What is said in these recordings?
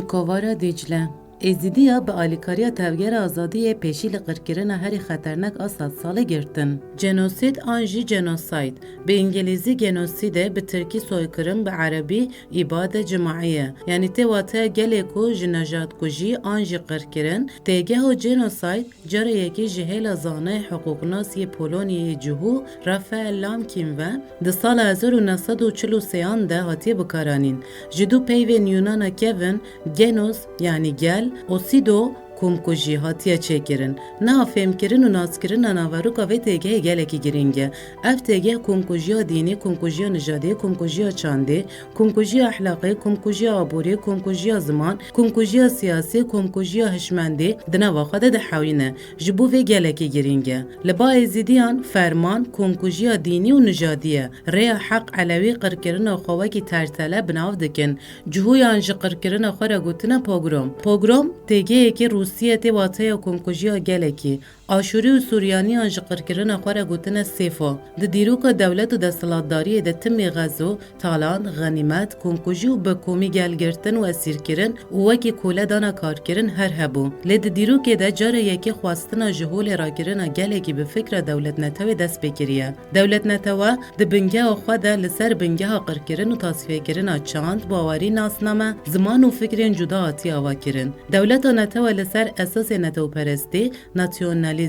جکوارا دیجله ازیدیا به آلیکاریا تفگر آزادی پیشی لقرکرین هری خطرناک آساد ساله گرتن. جنوسید آنجی جنوساید به انگلیزی جنوسیده به ترکی سویکرم به عربی ایباد جماعیه یعنی تواته گلیکو جنجات کجی آنجی قرکرین تیگه و جنوساید جره یکی جهیل زانه حقوق ناسی پولونی جهو رفع لامکین و ده سال 1943 ده هاتی بکارانین. جدو پیو نیونانا کون گنوس یعنی گل اوسیدو کومکوژی هاتیه چکرن نه فهم کرن و ناز کرن ناوارو که تیگه گلکی گرینگه اف تیگه کومکوژی دینی کومکوژی نژادی کومکوژی چاندی کومکوژی اخلاقی کومکوژی عبوری کومکوژی زمان کومکوژی سیاسی کومکوژی هشمندی دنا واخد ده حوینه جبو و گلکی گرینگه لبا ازیدیان فرمان کومکوژی دینی و نژادیه ریا حق علوی قرکرن و خواکی ترتله بناو دکن جهویان قرکرن خورا گوتنه پوگروم تیگه که روسیه تی واتای کومکوژیا گلکی آشوری و سوریانی آنجقر کرن خوره گوتن سیفا ده دیروک دولت و دستلاتداری ده تمی غزو تالان غنیمت کومکوژی و بکومی گل گرتن و اسیر کرن و وکی کوله دانا کار کرن هر هبو لید دیروک ده جاره یکی خواستنا جهول را کرن گلکی به فکر دولت نتوی دست بکریه دولت نتوی ده بنگه و خود لسر بنگه ها قر کرن و تصفیه کرن چاند باوری ناسنامه زمان و فکرین جدا آتی آوا کرن دولت نتوی لسر اساس نتو پرستی ناسیونالی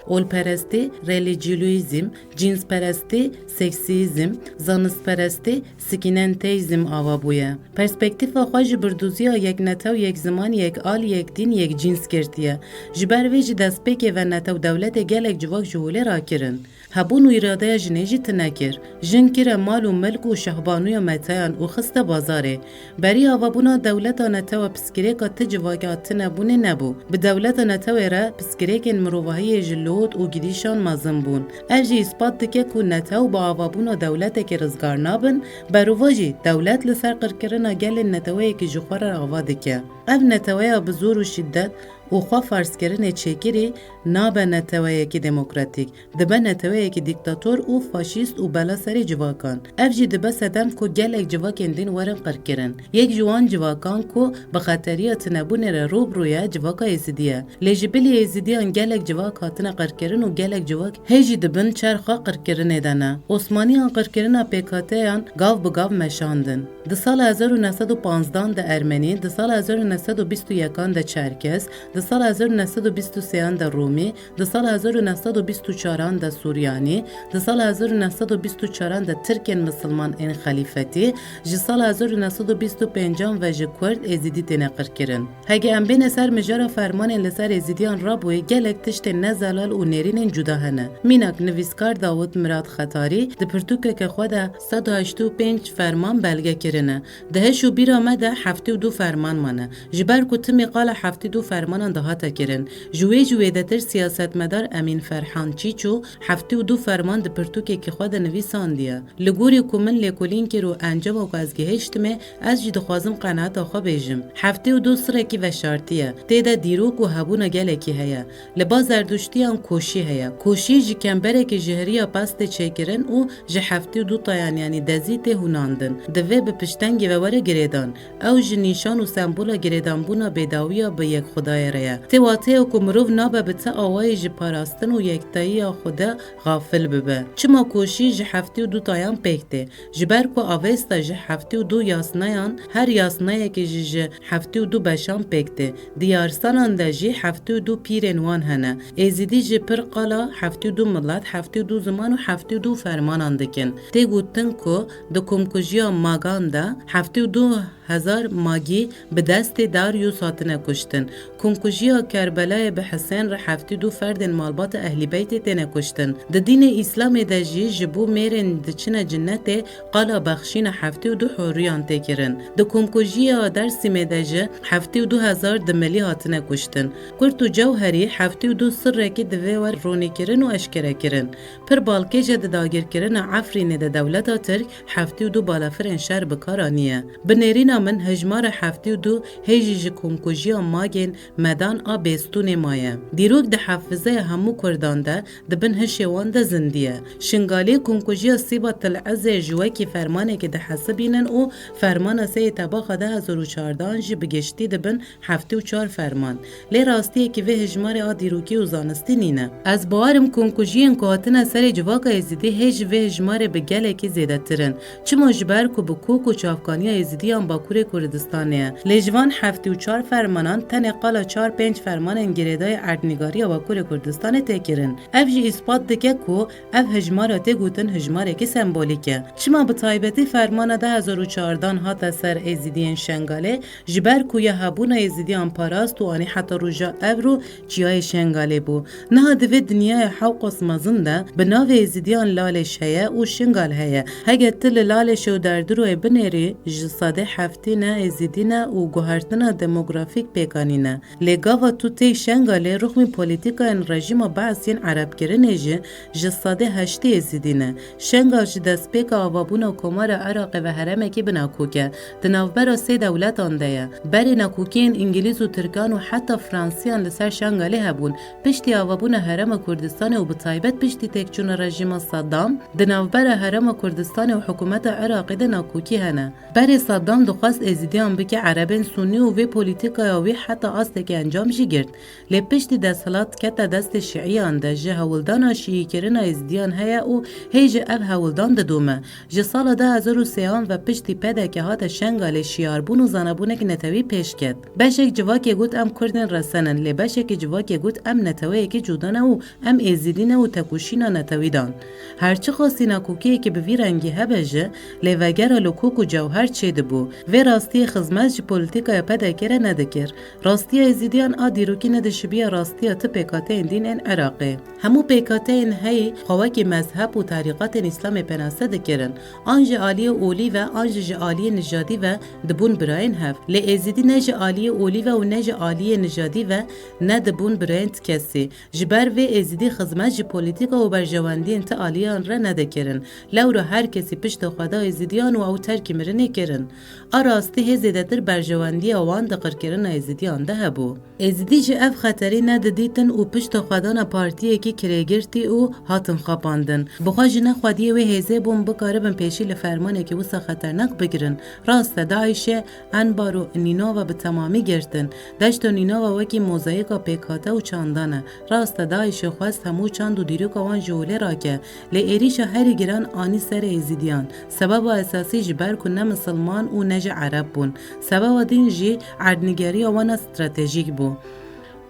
اول پرستی، ریلیجیویزم، جنس پرستی، سکسیزم، زانست پرستی، سکیننتیزم آوابویه. پرسپکتیف خواهج بردوزی یک نتو یک زمان یک آل یک دین یک جنس کرتیه. جبر ویج دست پیک و نتو دولت گلک جواک جهوله را کرن. هبون و اراده جنیجی تنکر. جن کر مال و ملک و شهبانوی متیان و خست بازاره. بری آوابونا دولت نتو پسکره که تجواکات نبونه نبو. به دولت نتو را پسکره که مروایی جلود و گریشان مازن بون. اجی اثبات دکه که نتو با آوابون و دولت که رزگار نابن برواجی دولت لسر قرکرنا گل نتوی که جخور آوا دکه. اف نتوی بزور و شدت و خواه فرض کردن چکری نابه نتوی که دموکراتیک دبه نتوی که دیکتاتور و فاشیست و بلا سری جواکان افجی دبه سدم که گلک جواکن دین ورن قرکرن یک جوان جواکان که بخاطری تنبون روب رویه جواکا ازیدیه لیجبلی ازیدیان گلک جواک هاتنا قرکرن و گلک جواک هیجی دبن چرخا قرکرن دانه عثمانی آن قرکرن پیکاته آن گاو بگاو مشاندن ده سال 1915 ده ارمنی ده سال 1921 ده چرکس ده سال 1923 ده رومی، ده سال 1924 ده سوریانی، ده سال 1924 ده ترکن مسلمان این خلیفتی، جه سال 1925 و جه کرد ازیدی تنقر کرن. هگه ام بین سر مجارا فرمان لسر ازیدیان رابوی گلک تشت نزلال و نرین جدا هنه. مینک نویسکار داود مراد خطاری ده پرتوکه که خود 185 فرمان بلگه کرنه. دهشو بیرا مده 72 فرمان منه. جبر کتمی قال 72 فرمان دهاتا کرن. جوی دتر سیاست مدار امین فرحان چیچو 72 فرمان ده پرتوکه که خود نویسان دیا. لگوری کومن لکولین که رو انجام و از گهشتمه از جد خوازم قناعت آخوا بیجم. 72 سرکی و شارتیه. تیدا دیروک و هبون گلکی هیا. لباس زردشتیان کوشی هیا. کوشی جی کمبره که جهریا پاست چکرن و جه 72 تایان یعنی دزیت هوناندن. دوی به پشتنگی و وره گریدان. او جه نیشان و سمبولا گریدان بونا بداویا به یک خدای ریا. تواته و کمروف نابه بتا آوای جه پاراستن و یکتایی خدا غافل ببه. چما کوشی جه 72 تایان پیکته. جبر کو آوستا جه 72 یاسنایان هر یاسنایی که جه 72 بشان پیکته. دیارستانان ده جه 72 پیرنوان هنه. ازیدی جه پر قالا 72 ملت 72 زمان و 72 فرمانان دکن. تی گوتن که ده کمکجیا ماگان ده 72,000 ماگی به دست داریوس هاتنه کشتن. کمکجیا کربلای به حسین را 72 فرد مالبات اهلی بیت تنه کشتن. ده دین اسلام ده جی جبو میرن ده چنه جنت قالا بخشین 72 حوریان تکرن. ده کمکجیا در سیمه ده جه 72,000 دملی هاتنه کشتن. کرتو جوهری 72 سر که دوی ور رونی کرن و اشکره کرن. پر بالکه جه ده داگر کرن عفرین ده دولت ترک 72 بالافرین شر بکارانیه. بنیرینا من هجمار 72 هیجی جی کمکوژیا ماگین مدان آبستون مایه. دیروک ده حافظه همو کردان ده دبن هشیوان ده زندیه. شنگالی کمکوژیا سیبا تلعز جوکی فرمانه که ده حسبینن او فرمان سی تباخه ده 2014 جی بگشتی دبن 74 فرمان. لی راستیه که وی هجمار آدیروکی و زانستی نینه. از باورم کمکوژیین کوهاتنا سر جواکا ازیدی هیچ وی هجمار بگله که زیده ترن. چما جبر کو بکوک و چافکانی ازیدیان باکور کردستانه. لیجوان 74 فرمانان تن قالا 4-5 فرمان انگریدای اردنگاری باکور کردستان تکرن. افجی اثبات دکه کو اف هجمارات گوتن هجماره که سمبولیکه. چما بطایبتی فرمان ده 2014 هات سر ازیدیان شنگاله جبر کو یا هبون ازیدیان پاراست و آنی حتی روژا افرو چیای شنگاله بو. نه دوی دنیای حوق مزنده به ناو ازیدیان لالش هیا و شنگال هیا. هگه تل لالش و دردروی بنیری جساده هفتینه ازیدینه و گوهرتنه دموگرافیک پیکانینه. لگاوا تو تی شنگاله رخمی پولیتیکا این رژیم بعضین عرب کرنجه جساده هشتی ازیدینه. شنگال جدست پیک آوابون و کمار عراق و حرمه کی بناکوکه. دناوبرا سه دولت آنده بری ناکوکین انگلیز و ترکان و حتی فرانسیان لسر شنگاله هبون. پشتی آوابون حرم کردستان و بطایبت پشتی تکچون رژیم صدام دناوبر حرم کردستان و حکومت عراقی ده ناکوکی هنه. بری صدام دخواست ازیدیان بکه عربین سنی و وی پولیتیکا وی حتی آسته که انجام جی گرد. لی پشتی دستالات کتا دست شیعیان ده جه هولدان شیعی کرن ازیدیان هیا و هیج اب هولدان ده دومه. جه سال ده 2003 و پشتی پده که هات شنگال شیاربون و زنبونه که نتوی پیش کد. بشک جواکی گوت ام کردن رسنن لی بشک جواکی گوت ام نتوی که جودانه و ام ازیدینه و تکوشینا نتویدان. هرچی خواستی نکوکی که به وی رنگی هبجه لی وگر لکوک و جوهر چیده بو. وی راستی خزمت جی پولیتیکا پده کره ندکر. راستی ازیدیان آدیروکی ندشبیه راستی تا پیکاته این دین این عراقه. همو پیکاته این هی خواهی مذهب و طریقات اسلام پناسه دکرن. آنج عالی اولی و آنج عالی نژادی و دبون براین هف. لی ازیدی نج عالی اولی و نج عالی نژادی و ندبون براین کسی. جبر و ازیدی خدمت جی پولیتیکا و برجواندی انت عالیان را ندکرن. لورا هر کسی پشت خدا ازیدیان و او ترکی مرنه کرن. آراستی هزیده در برجواندی آوان دقر کرن ازیدیان ده هبو. ازیدی جی اف خطری ندیدن و پشت خدانا پارتیه کی کرگرتی و هاتن خاپاندن. بخوا جنه خودیه و هزه بوم بکاربن پیشی لفرمانه که وسا خطرناک بگیرن. راست داعشه انبار و نیناوا به تمامی گرتن. دشت و نیناوا وکی موزاییکا پیکاته و چاندانه. راست داعشه خواست همو چاند و دیروکا وان جوله را که لی ایریشا هری گران آنی سر ازیدیان. سبب اساسی جبر که نه مسلمان و نه عرب بون. سبب دین جی اردنگاری وان استراتژیک بو.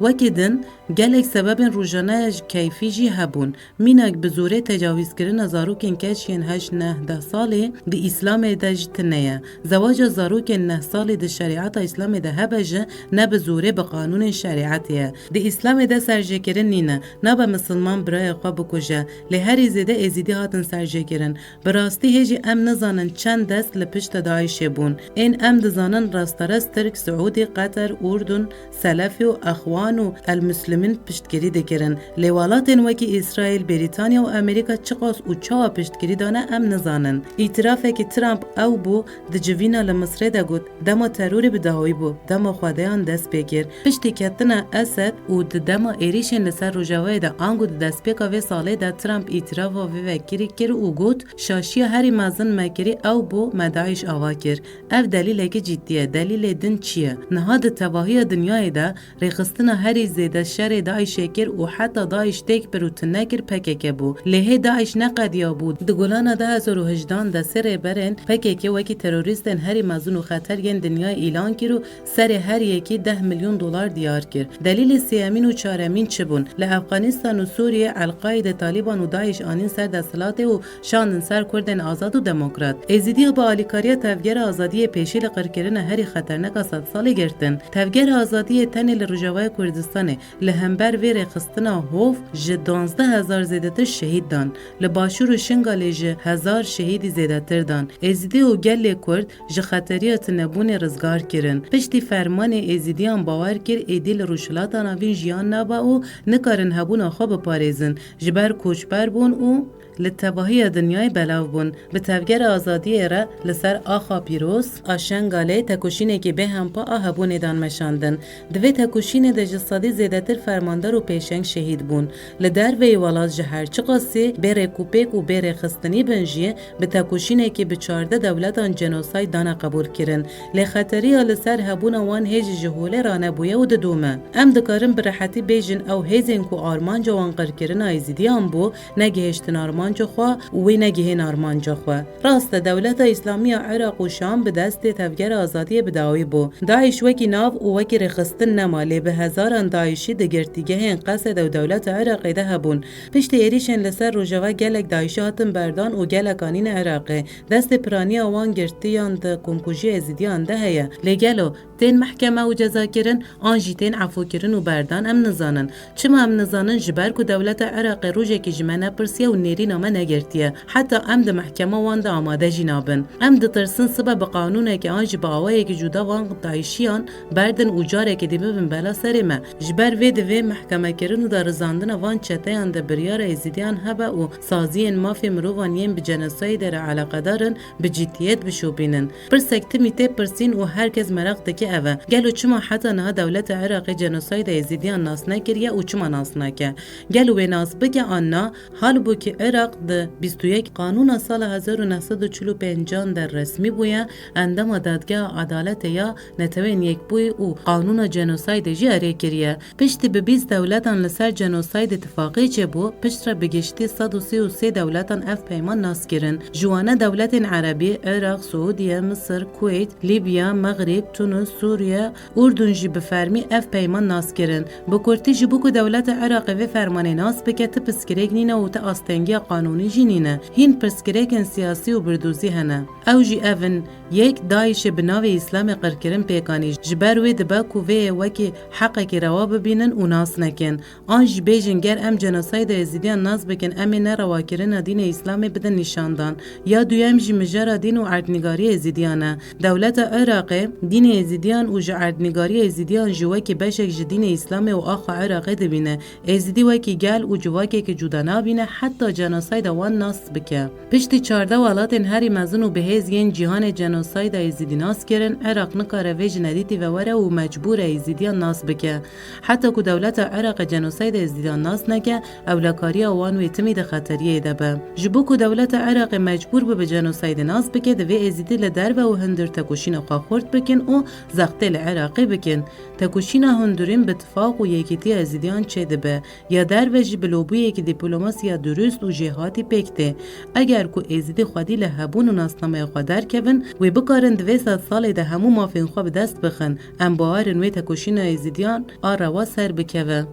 وکیدن گلک سبب روزانه کیفی جی هبون مینک بزوره تجاوز کردن زاروکین کشین 8-9 ساله دی اسلام دجت نه زواج زاروکین 9 ساله دی شریعت اسلام ده هبج نه بزوره به قانون شریعتیه دی اسلام ده سرجه کردن نینه نه به مسلمان برای خواب بکوجه لی هری زیده ازیدی هاتن سرجه کردن براستی هجی ام نزانن چند دست لپشت داعش بون این ام دزانن راسترس ترک سعودی قطر اردن سلفی و اخوان و المسلمین پشتگیری دکرن لیوالاتن وکی اسرائیل بریتانیا و امریکا چقاس و چاوا پشتگیری دانه ام نزانن اعترافه که ترامپ او بو د جوینا لمصر ده گوت دما تروری بداوی بو دما خدایان دست بگیر پشتی کتنه اسد و د دما ایریشن لسر روجاوی ده آنگو د دست بگا و ساله ده ترامپ اعتراف و وکری کر و گوت شاشی هری مازن مکری او بو مداعش آوا کر اف دلیل که جدیه دلیل دن چیه نهاد تواهی دنیای ده ریخستن هری زیده شر داعش کر و حتی داعش تک بروتنه کر پکه بو له داعش نقدیا بود دگلان ده 2018 ده سر برن پکه وکی تروریستن هری مازن و خطر ین دنیای اعلان کرو سر هر یکی 10 میلیون دلار دیار کر دلیل سیامین و چهارمین چبون له افغانستان و سوریه القاعده طالبان و داعش آنین سر دستلات و شاندن سر کردن آزاد و دموکرات ازیدی با الیکاریا تفگر آزادی پیشی لقرکرن هری خطرناک 100 ساله گرتن تفگر آزادی تن لرجوای کردستان لهمبر وی رخستنا هوف ج 12000 زیدتر شهید دان لباشور و شنگال ج 1000 شهید زیدتر دان ازیدی و گل کرد ج خطریات نبون رزگار کرن پشتی فرمان ازیدیان باور کر ایدیل روشلاتان آوین جیان نبا و نکارن هبون خواب پاریزن جبر کوچبر بون و لتباهی دنیای بلاو بون به تفگر آزادی را لسر آخا پیروز آشنگاله تکوشینه که به هم پا آهبون دان مشاندن دوی تکوشینه ده جسادی زیدتر فرماندار و پیشنگ شهید بون لدر وی والاز جهر چقاسی بره کوپیک و بره خستنی بنجیه به تکوشینه که به 14 دولتان جنوسای دانا قبول کرن لخطری لسر هبون وان هیج جهوله رانه بویه و دومه ام دکارن برحتی بیجن او هیزین کو آرمان جوان قرکرن آیزیدیان بو نگهشتن آرمان خوا و نگهین آرمان خوا راست دولت اسلامی عراق و شام به دست تفگر آزادی بداوی بو داعش وکی ناو و وکی رخصتن نمالی به هزاران داعشی دگرتیگه قصد و دولت عراقی ده هبون پشت ایریشن لسر روجوا گلک داعشی هاتن بردان و گلکانین عراقی دست پرانی آوان گرتیان ده کنکوژی ازیدیان ده هیا لگلو تین محکمه و جزا کرن آنجی تین عفو کرن و بردان ام نزانن چما ام نزانن جبر که دولت عراق روژه که جمعه پرسیه و نیری نامه نگرتیه حتی ام ده محکمه وان ده آماده جنابن ام ده ترسن سبب قانونه که آنج باوه که جدا وان دایشیان بردن اوجاره که دیبه بن بلا سرمه جبر وی ده محکمه کرن و در زاندن وان چتهان ده بریار ازیدیان هبه و سازی مافی مروان یم به جنسای در علاقه دارن به جدیت بشوبینن پرسکت میته پرسین و هرکس مرق دکی اوه گلو چما حتی نه دولت عراق جنسای ده ازیدیان ناس نکریه و چما ناس نکه گلو به ناس بگه آنها حال بو که عراق ده 21 قانون سال 1945 در رسمی بویا اندام دادگاه عدالت یا نتوین یک بوی او قانون جنوساید جاری کریه پشت به 20 دولتان لسر جنوساید اتفاقی چه بو پشت را بگشتی 133 دولتان اف پیمان ناس کرن جوانه دولت عربی عراق سعودیه مصر کویت لیبیا مغرب تونس سوریه اردن جی بفرمی اف پیمان ناس کرن بکورتی جبو که دولت عراق و فرمان ناس بکت پسکریک نینه و تا آستنگی قانونی جینینه هین پرسکریکن سیاسی و بردوزی هنه او جی اون یک دایش بناوی اسلام قرکرن پیکانی جبر وی دباکو وی وکی حقا که روا ببینن و ناس نکن آنج بیجن گر ام جنوساید ازیدیان ناس بکن امی نروا کرن دین اسلام بدن نشاندان یا دویم جی مجرا دین و عردنگاری ازیدیانه دولت عراق دین ازیدیان و عردنگاری ازیدیان جوکی بشک دین اسلام و آخا عراق دبینه ازیدی وکی گل و جواکی که جدا نبینه حتی جنوساید وان ناس بکه پشتی 14 ولاتن هری مزن و بهز ین جهان جنوساید ازیدی ناس کرن عراق نکاره ویج ندیتی و وره و مجبور ازیدیان ناس بکه حتی که دولت عراق جنوساید ازیدیان ناس نکه اولکاری وان و اتمی ده خطریه دبه جبو که دولت عراق مجبور به جنوساید ناس بکه دوی ازیدی لدربه و هندر تکوشین خورد بکن و زغتل عراقی بکن تکوشین هندورین بتفاق و یکیتی ازیدیان چه دبه یا در وجه بلوبوی که دیپلماسیا درست و جهاتی پکته اگر که ازیدی خودی لهبون و ناسنامه خودر کون و بکارن 200 سال ده همو مافین خواب دست بخن ام باورن و تکوشین ازیدیان آروا سر بکوه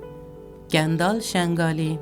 گندال شنگالی